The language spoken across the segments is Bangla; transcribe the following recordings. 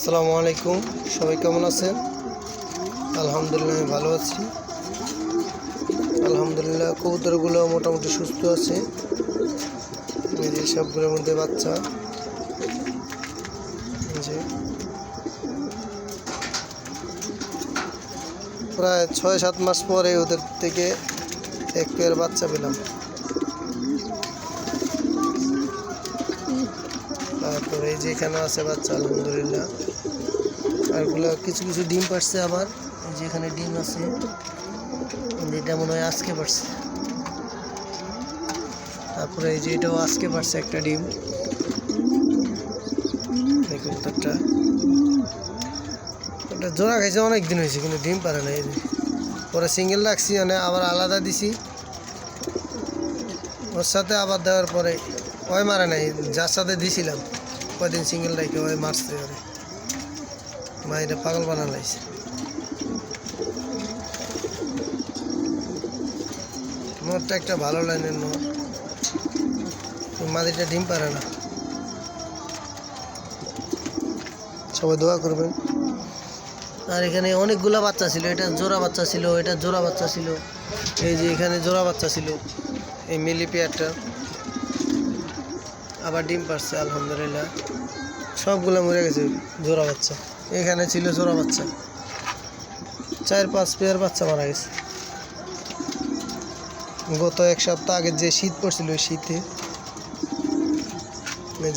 আসসালামু আলাইকুম, সবাই কেমন আছেন? আলহামদুলিল্লাহ আমি ভালো আছি। আলহামদুলিল্লাহ কবুতরগুলো মোটামুটি সুস্থ আছে। এই যে সবগুলোর মধ্যে বাচ্চা, যে প্রায় 6-7 মাস পরে ওদের থেকে এক পেয়ার বাচ্চা পেলাম। তারপরে এই যে এখানে আছে বাচ্চা আলহামদুলিল্লাহ। আরগুলো কিছু কিছু ডিম পারছে, আবার এই যে এখানে ডিম আছে, যেটা মনে হয় আজকে পারছে। তারপরে এই যে এটাও আজকে পারছে একটা ডিম। দেখুন একটা এটা জোড়া খাইছে, অনেক দিন হয়েছে কিন্তু ডিম পারে না। এই যে পরে সিঙ্গেল রাখছি, মানে আবার আলাদা দিছি ওর সাথে, আবার দেওয়ার পরে ওই মারে নাই। যার সাথে দিছিলাম কয়দিন সিঙ্গেল রাখে ওই মারছে, ওরে মাইরে পাগল বানা লাইছে। নরটা একটা ভালো লাইনের নর, মাদিটা ডিম পারে না। সবাই দোয়া করবেন। আর এখানে অনেকগুলা বাচ্চা ছিল, এটা জোড়া বাচ্চা ছিল, এটা জোড়া বাচ্চা ছিল। এই যে এখানে জোড়া বাচ্চা ছিল, এই মিলি পেয়ারটা আবার ডিম পারছে আলহামদুলিল্লাহ। সবগুলো মরে গেছে জোড়া বাচ্চা। এখানে ছিল জোড়া বাচ্চা, 4-5 পেয়ার বাচ্চা মারা গেছে। গত 1 সপ্তাহ আগে যে শীত পড়ছিল, ওই শীতে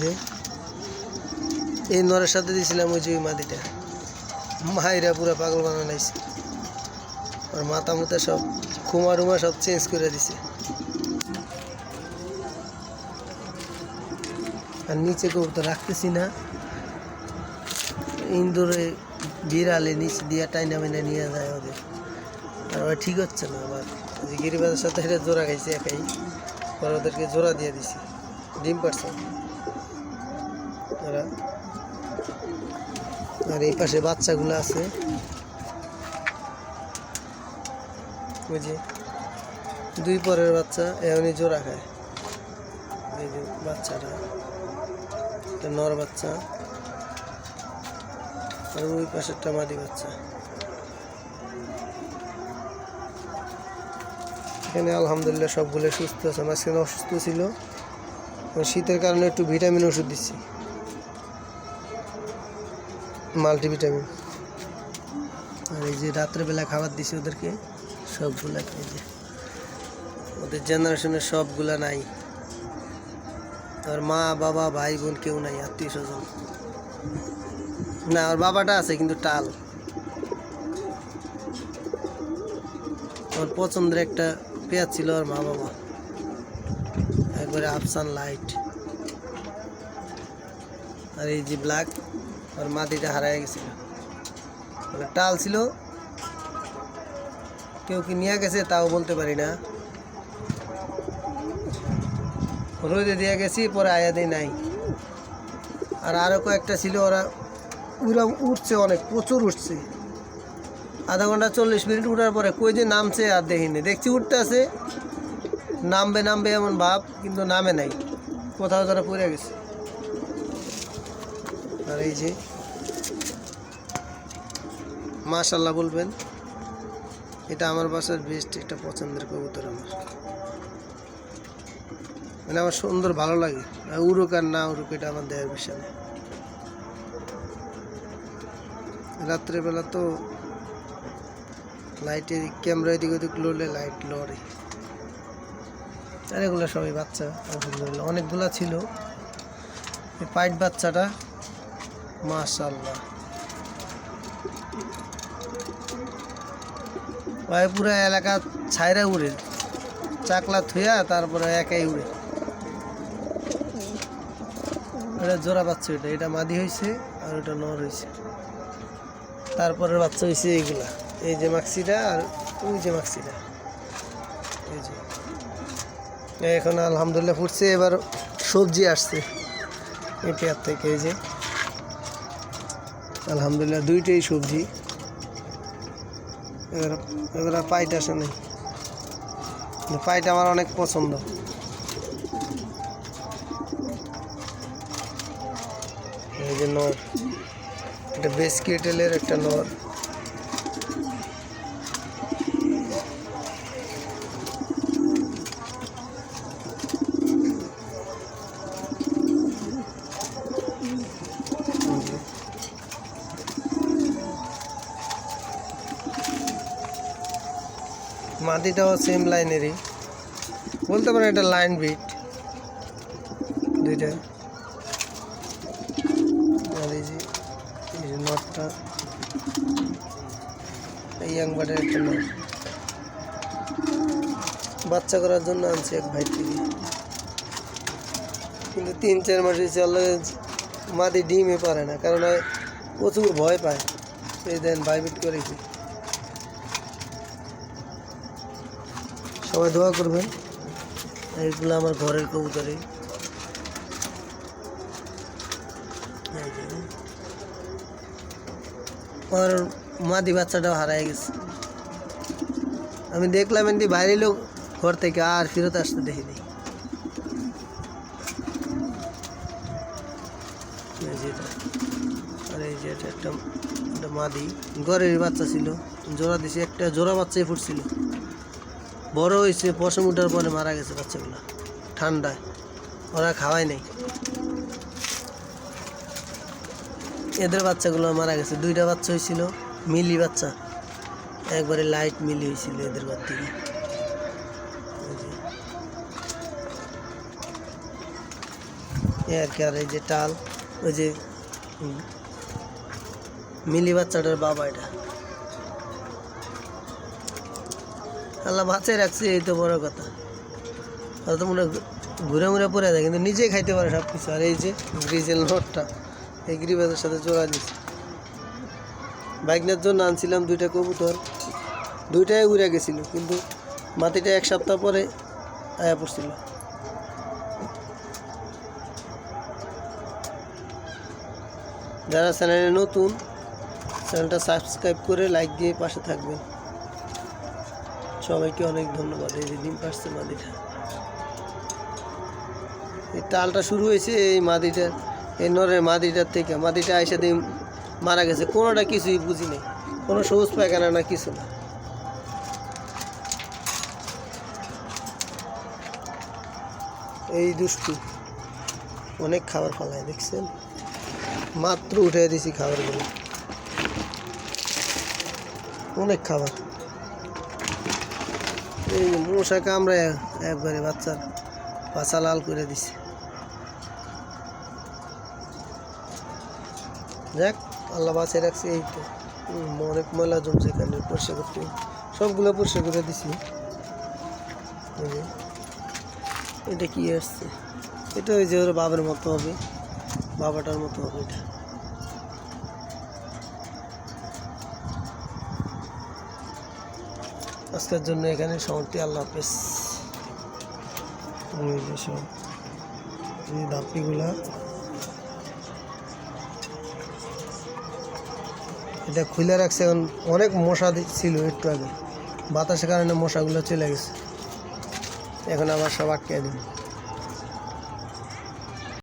যে এই নরের সাথে দিয়েছিলাম ওই যে ওই মাদিটা, মাইরা পুরো পাগল বানা লাইছে। আর মাথা মুথা সব কুমা রুমা সব চেঞ্জ করে দিছে। আর নিচে কবুতর রাখতেছি না, ইন্দুরে বিড়ালে নিচে দিয়ে টাইনা মাইনা নিয়ে যায় ওদের। আর ওরা ঠিক হচ্ছে না। আবার যে গিরিবাজের সাথে এটা জোড়া খাইছে একাই, পরে ওদেরকে জোড়া দিয়ে দিছি, ডিম পারছে ওরা। আর এই পাশে বাচ্চাগুলো আছে, ওই যে 2 পরের বাচ্চা এমনই জোড়া খায়। এই যে বাচ্চাটা, এটা নর বাচ্চা, আর ওই পাশেরটা মাদি বাচ্চা। এখানে আলহামদুলিল্লাহ সবগুলো সুস্থ আছে। মাঝখানে অসুস্থ ছিল, শীতের কারণে একটু ভিটামিন ওষুধ দিচ্ছি, মাল্টিভিটামিন। আর এই যে রাত্রেবেলা খাবার দিছি ওদেরকে সবগুলা। এই যে ওদের জেনারেশনের সবগুলা নাই, আর মা বাবা ভাই বোন কেউ নাই, আত্মীয় স্বজন না। আর বাবাটা আছে কিন্তু টাল। ওর পছন্দের একটা পেঁয়াজ ছিল, আর মা বাবা একবারে আফসান লাইট। আর এই যে ব্ল্যাক, আর মাটিটা হারাই গেছিল, মানে টাল ছিল। কেউ কি নিয়ে গেছে তাও বলতে পারি না, রোদে দিয়ে গেছি, পরে আয়া দিয়ে নাই। আর আরও কয়েকটা ছিল, ওরা উঠছে অনেক, প্রচুর উঠছে। আধা ঘন্টা 40 মিনিট উঠার পরে কই যে নামছে আর দেখিনি। দেখছি উঠতে আছে, নামবে নামবে এমন ভাব, কিন্তু নামে নাই, কোথাও তারা পড়ে গেছে। আর এই যে মাশাআল্লাহ বলবেন, এটা আমার বাসার বেস্ট একটা পছন্দের কবুতর আমার, মানে আমার সুন্দর ভালো লাগে। উড়ুক আর না উড়ুক এটা আমার দেহের বিষয় না। রাত্রেবেলা তো লাইটের ক্যামেরা এদিক ওদিক লড়লে লাইট লড়ে। আর এগুলো সবই বাচ্চা আলহামদুলিল্লাহ, অনেকগুলা ছিল। এই পাইট বাচ্চাটা মাশাআল্লাহ, ভাই পুরো এলাকা ছাইরা উড়ে, চাকলা থুয়া তারপরে একাই উড়ে। এটা জোড়া বাচ্চা, এটা মাদি হয়েছে, আর ওটা নর হয়েছে। তারপরের বাচ্চা হয়েছে এইগুলা, এই যে মাক্সিটা আর ওই যে মাক্সিটা। এই যে এখন আলহামদুলিল্লাহ ফুটছে। এবার সবজি আসছে এই পেয়ার থেকে। এই যে আলহামদুলিল্লাহ দুইটাই সবজি। এবার পাইট আসে নাই, পাইট আমার অনেক পছন্দ। এই যে নর, এটা বেসকিটেলের একটা নর। মাদিটাও সেম লাইনেরই, বলতে পারেন এটা লাইন বিট দুইটা। আর এই যে নটটা এই ইয়াংবাটের একটা নট, বাচ্চা করার জন্য আনছি এক ভাই থেকে, কিন্তু 3-4 মাসে চলে মাদি ডিমই পারে না, কারণ প্রচুর ভয় পায়। এই দেন বাইবিট করেছি। সবাই দোয়া করবেন। এইগুলো আমার ঘরের কবুতরই। আর মাদি বাচ্চাটাও হারাই গেছে। আমি দেখলাম এমনি বাইরে লোক ঘর থেকে, আর ফেরত আসতে দেখিনি। আর এই যে এটা একটা মাদি ঘরের বাচ্চা ছিল, জোড়া দিছে, একটা জোড়া বাচ্চাই ফুটছিল, বড় হয়েছে, পশম উঠার পরে মারা গেছে বাচ্চাগুলো ঠান্ডায়, ওরা খাওয়াই নাই। এদের বাচ্চাগুলো মারা গেছে। 2টা বাচ্চা হয়েছিল, মিলি বাচ্চা, একবারে লাইট মিলি হয়েছিল এদের ঘর থেকে। আর কি, আর এই যে টাল, ওই যে মিলি বাচ্চাটার বাবা, এটা আল্লাহ বাঁচাই রাখছে, এই তো বড় কথা। আর তো মনে ঘুরে ঘুরে পড়ে যায়, কিন্তু নিজেই খাইতে পারে সব কিছু। আর এই যে গ্রিজেল নটটা, এই গ্রিবাজের সাথে জোড়া দিচ্ছে। বাইকনের জন্য আনছিলাম 2টা কবুতর, 2টাই উড়ে গেছিল, কিন্তু মাটিটা 1 সপ্তাহ পরে আয়া পড়ছিল। যারা চ্যানেলে নতুন, চ্যানেলটা সাবস্ক্রাইব করে লাইক দিয়ে পাশে থাকবেন। সবাইকে অনেক ধন্যবাদ। এই যে ডিম পাড়ছে মাদিটা, এই তালটা শুরু হয়েছে এই মাদিটার, এই নরের মাদিটার থেকে। মাদিটা আইসা দিয়ে মারা গেছে, কোনোটা কিছুই বুঝি নেই, কোনো সবুজ পায়খানা না, কিছু না। এই দুষ্টু অনেক খাবার ফলায়, দেখছেন, মাত্র উঠে দিছি খাবারগুলো, অনেক খাবার। এই মশা কামড়ায় একবারে বাচ্চার পাছা লাল করে দিছে। যাক, আল্লাহ বাঁচিয়ে রাখছে। এই তো অনেক ময়লা জমছে এখানে, পরিষ্কার করতে, সবগুলো পরিষ্কার করে দিছি। এটা কি আসছে, এটা ওই যে ওর বাবার মতো হবে, বাবাটার মতো হবে এটা। আজকের জন্য এখানে সমাপ্তি। আল্লাহ হাফেজ। এই ধাপিগুলা, এটা খুলে রাখছে, এখন অনেক মশা ছিল একটু আগে, বাতাসের কারণে মশাগুলো চলে গেছে, এখন আবার সব আটকে দিন।